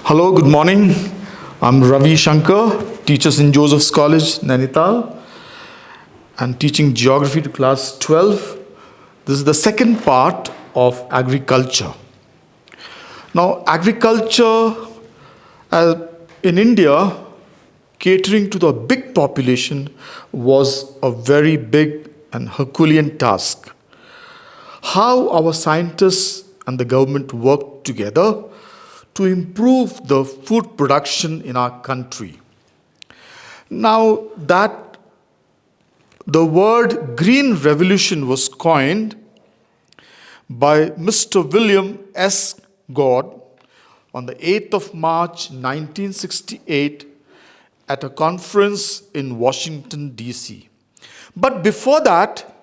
Hello, good morning. I'm Ravi Shankar, teacher in Joseph's College, NAINITAL, and teaching geography to class 12. This is the second part of agriculture. Now, agriculture in India, catering to the big population, was a very big and Herculean task. How our scientists and the government worked together to improve the food production in our country. Now that the word Green Revolution was coined by Mr. William S. God on the 8th of March 1968 at a conference in Washington, D.C. But before that,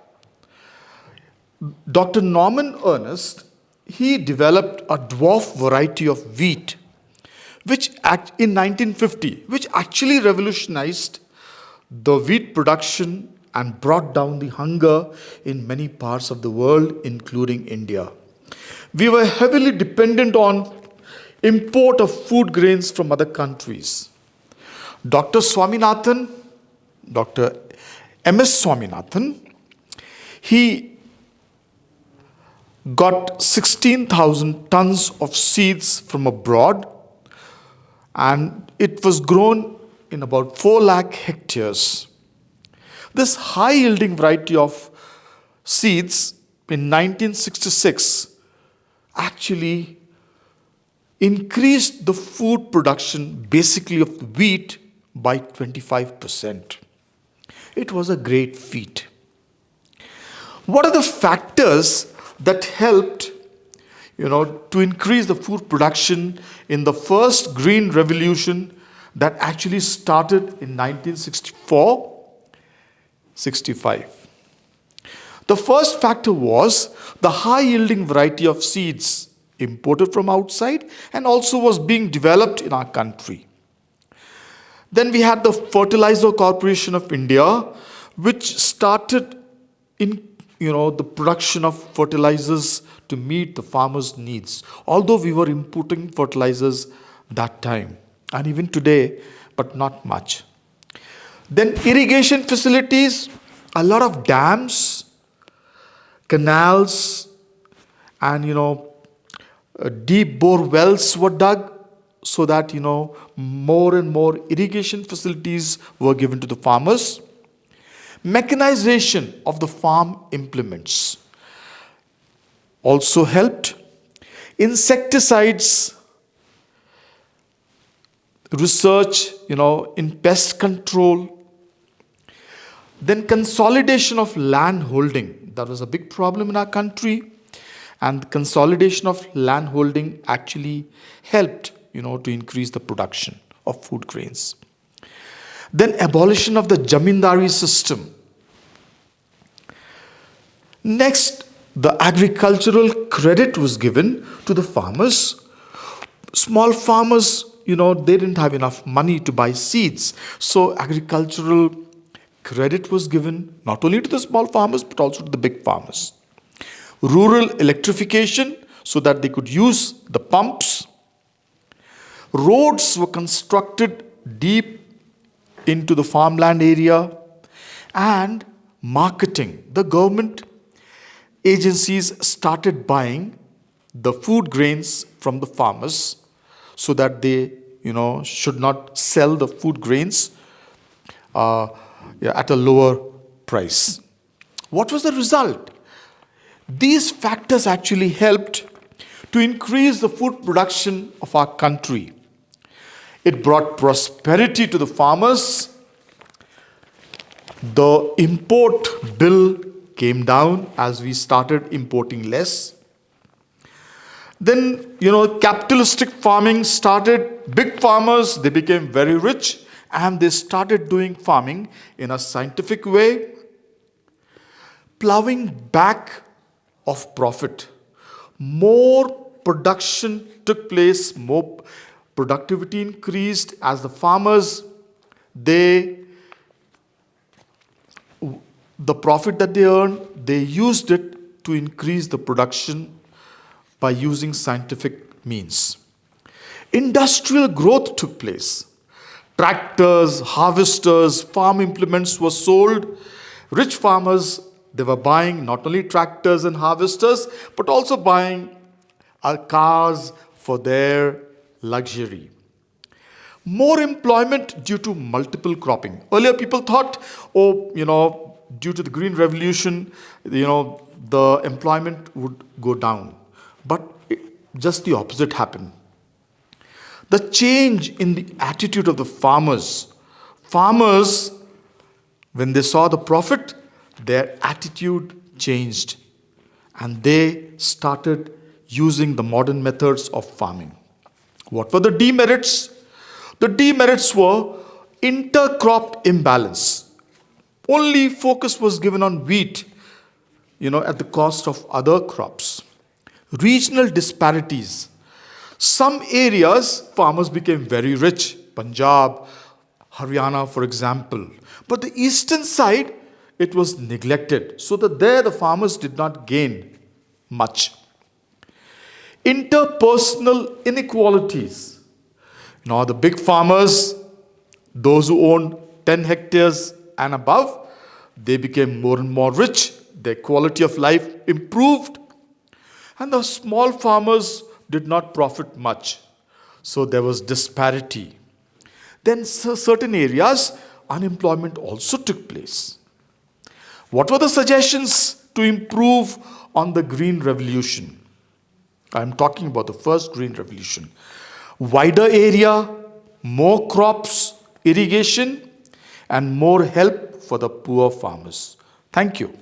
Dr. Norman Ernest, he developed a dwarf variety of wheat, which in 1950, which actually revolutionized the wheat production and brought down the hunger in many parts of the world, including India. We were heavily dependent on import of food grains from other countries. Dr. Swaminathan, Dr. M.S. Swaminathan, he got 16,000 tons of seeds from abroad, and it was grown in about 4 lakh hectares. This high yielding variety of seeds in 1966 actually increased the food production basically of wheat by 25%. It was a great feat. What are the factors that helped to increase the food production in the first Green Revolution that actually started in 1964-65? The first factor was the high yielding variety of seeds imported from outside and also was being developed in our country. Then we had the Fertilizer Corporation of India, which started in the production of fertilizers to meet the farmers' needs. Although we were importing fertilizers that time and even today, but not much. Then irrigation facilities, a lot of dams, canals, and deep bore wells were dug so that more and more irrigation facilities were given to the farmers. Mechanization of the farm implements also helped. Insecticides, research, in pest control. Then consolidation of land holding. That was a big problem in our country. And consolidation of land holding actually helped, to increase the production of food grains. Then abolition of the Jamindari system. Next, the agricultural credit was given to the farmers. Small farmers, they didn't have enough money to buy seeds. So agricultural credit was given not only to the small farmers, but also to the big farmers. Rural electrification so that they could use the pumps. Roads were constructed deep into the farmland area. And marketing. The government agencies started buying the food grains from the farmers so that they, should not sell the food grains at a lower price. What was the result? These factors actually helped to increase the food production of our country. It brought prosperity to the farmers. The import bill came down as we started importing less. Then, capitalistic farming started. Big farmers, they became very rich and they started doing farming in a scientific way. Plowing back of profit. More production took place, more productivity increased as the farmers, the profit that they earned, they used it to increase the production by using scientific means. Industrial growth took place. Tractors, harvesters, farm implements were sold. Rich farmers, they were buying not only tractors and harvesters, but also buying cars for their luxury. More employment due to multiple cropping. Earlier, people thought, oh, due to the Green Revolution, the employment would go down. But just the opposite happened. The change in the attitude of the farmers. Farmers, when they saw the profit, their attitude changed. And they started using the modern methods of farming. What were the demerits? The demerits were intercrop imbalance. Only focus was given on wheat, at the cost of other crops. Regional disparities. Some areas, farmers became very rich. Punjab, Haryana, for example. But the eastern side, it was neglected. So that there the farmers did not gain much. Interpersonal inequalities. Now, the big farmers, those who owned 10 hectares and above, they became more and more rich. Their quality of life improved. And the small farmers did not profit much. So there was disparity. Then certain areas, unemployment also took place. What were the suggestions to improve on the Green Revolution? I'm talking about the first Green Revolution. Wider area, more crops, irrigation, and more help for the poor farmers. Thank you.